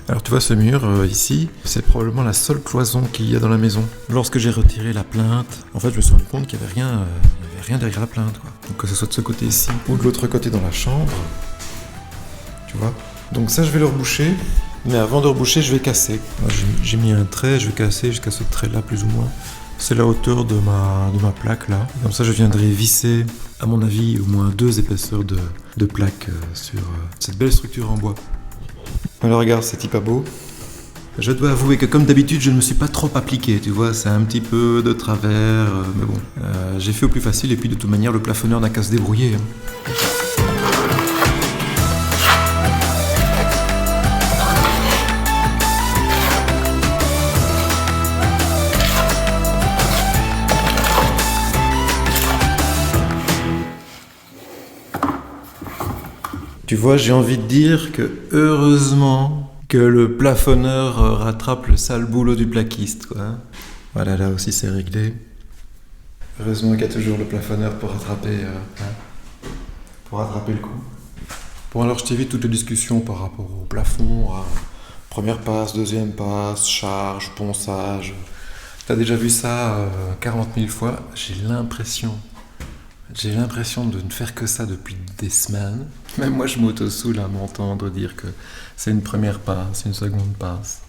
Alors tu vois ce mur ici, c'est probablement la seule cloison qu'il y a dans la maison. Lorsque j'ai retiré la plainte, en fait je me suis rendu compte qu'il n'y avait rien derrière la plainte, quoi. Donc que ce soit de ce côté-ci ou de l'autre côté dans la chambre, tu vois. Donc ça je vais le reboucher, mais avant de reboucher je vais casser. Moi, j'ai mis un trait, je vais casser jusqu'à ce trait-là plus ou moins. C'est la hauteur de ma plaque là. Comme ça je viendrai visser, à mon avis, au moins 2 épaisseurs de plaques sur cette belle structure en bois. Alors regarde, c'est pas beau. Je dois avouer que comme d'habitude, je ne me suis pas trop appliqué, tu vois, c'est un petit peu de travers, mais bon. J'ai fait au plus facile et puis de toute manière, le plafonneur n'a qu'à se débrouiller. Tu vois, j'ai envie de dire que heureusement que le plafonneur rattrape le sale boulot du plaquiste, quoi. Voilà, là aussi c'est réglé. Heureusement qu'il y a toujours le plafonneur pour rattraper le coup. Bon, alors je t'évite toutes les discussions par rapport au plafond, à première passe, deuxième passe, charge, ponçage. T'as déjà vu ça 40 000 fois, j'ai l'impression de ne faire que ça depuis des semaines. Même moi, je m'auto-soule à m'entendre dire que c'est une première passe, une seconde passe.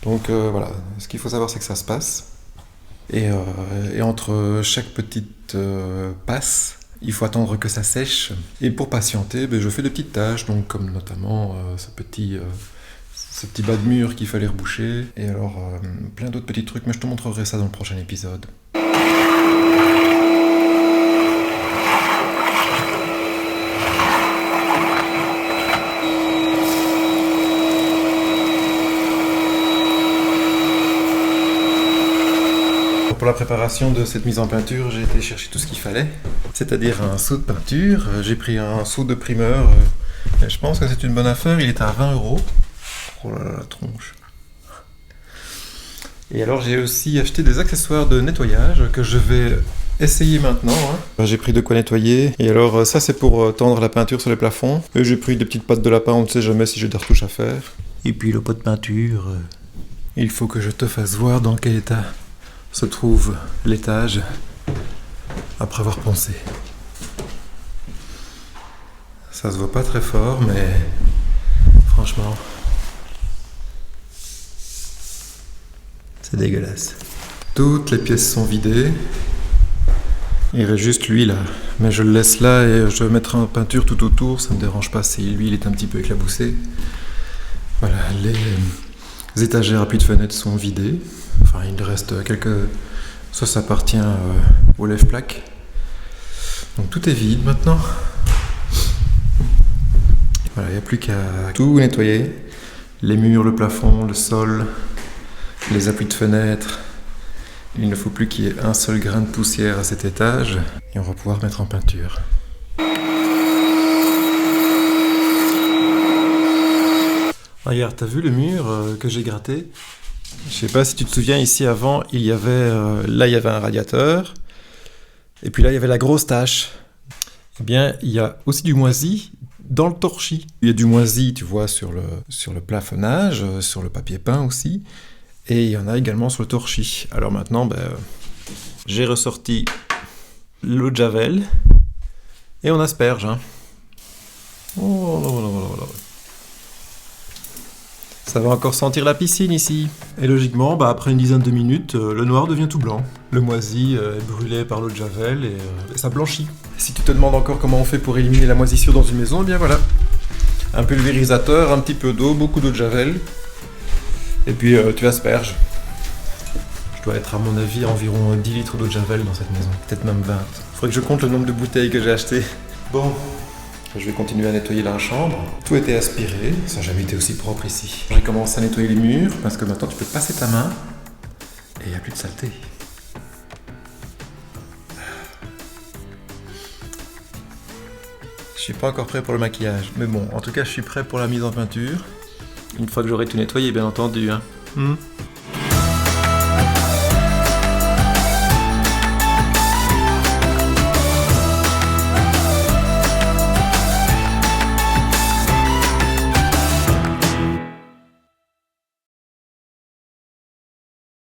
Donc voilà, ce qu'il faut savoir, c'est que ça se passe. Et entre chaque petite passe, il faut attendre que ça sèche. Et pour patienter, je fais de petites tâches, donc comme notamment ce petit bas de mur qu'il fallait reboucher. Et alors, plein d'autres petits trucs, mais je te montrerai ça dans le prochain épisode. Pour la préparation de cette mise en peinture, j'ai été chercher tout ce qu'il fallait, c'est-à-dire un seau de peinture. J'ai pris un seau de primeur, et je pense que c'est une bonne affaire, il est à 20 €. Oh là là, la tronche. Et alors j'ai aussi acheté des accessoires de nettoyage que je vais essayer maintenant. J'ai pris de quoi nettoyer, et alors ça c'est pour tendre la peinture sur les plafonds. Et j'ai pris des petites pattes de lapin, on ne sait jamais si j'ai des retouches à faire. Et puis le pot de peinture, il faut que je te fasse voir dans quel état se trouve l'étage après avoir poncé. Ça se voit pas très fort, mais franchement, c'est dégueulasse. Toutes les pièces sont vidées. Il reste juste lui là, mais je le laisse là et je mettrai en peinture tout autour, ça me dérange pas si lui il est un petit peu éclaboussé. Voilà, les étagères à puits de fenêtre sont vidées. Enfin, il reste quelques... Ça appartient au lève-plaque. Donc tout est vide maintenant. Voilà, il n'y a plus qu'à tout nettoyer. Les murs, le plafond, le sol, les appuis de fenêtre. Il ne faut plus qu'il y ait un seul grain de poussière à cet étage. Et on va pouvoir mettre en peinture. Regarde, t'as vu le mur que j'ai gratté ? Je sais pas si tu te souviens, ici avant, il y avait un radiateur, et puis là il y avait la grosse tache. Eh bien, il y a aussi du moisi dans le torchis. Il y a du moisi, tu vois, sur le plafonnage, sur le papier peint aussi, et il y en a également sur le torchis. Alors maintenant, j'ai ressorti l'eau de javel, et on asperge. Oh là là là là. Ça va encore sentir la piscine ici. Et logiquement, après une dizaine de minutes, le noir devient tout blanc. Le moisi est brûlé par l'eau de javel et ça blanchit. Si tu te demandes encore comment on fait pour éliminer la moisissure dans une maison, eh bien voilà. Un pulvérisateur, un petit peu d'eau, beaucoup d'eau de javel. Et puis tu asperges. Je dois être à mon avis environ 10 litres d'eau de javel dans cette maison. Peut-être même 20. Faudrait que je compte le nombre de bouteilles que j'ai achetées. Bon. Je vais continuer à nettoyer la chambre. Tout était aspiré, ça n'a jamais été aussi propre ici. J'ai commencé à nettoyer les murs, parce que maintenant tu peux passer ta main, et il n'y a plus de saleté. Je suis pas encore prêt pour le maquillage, mais bon, en tout cas je suis prêt pour la mise en peinture. Une fois que j'aurai tout nettoyé, bien entendu.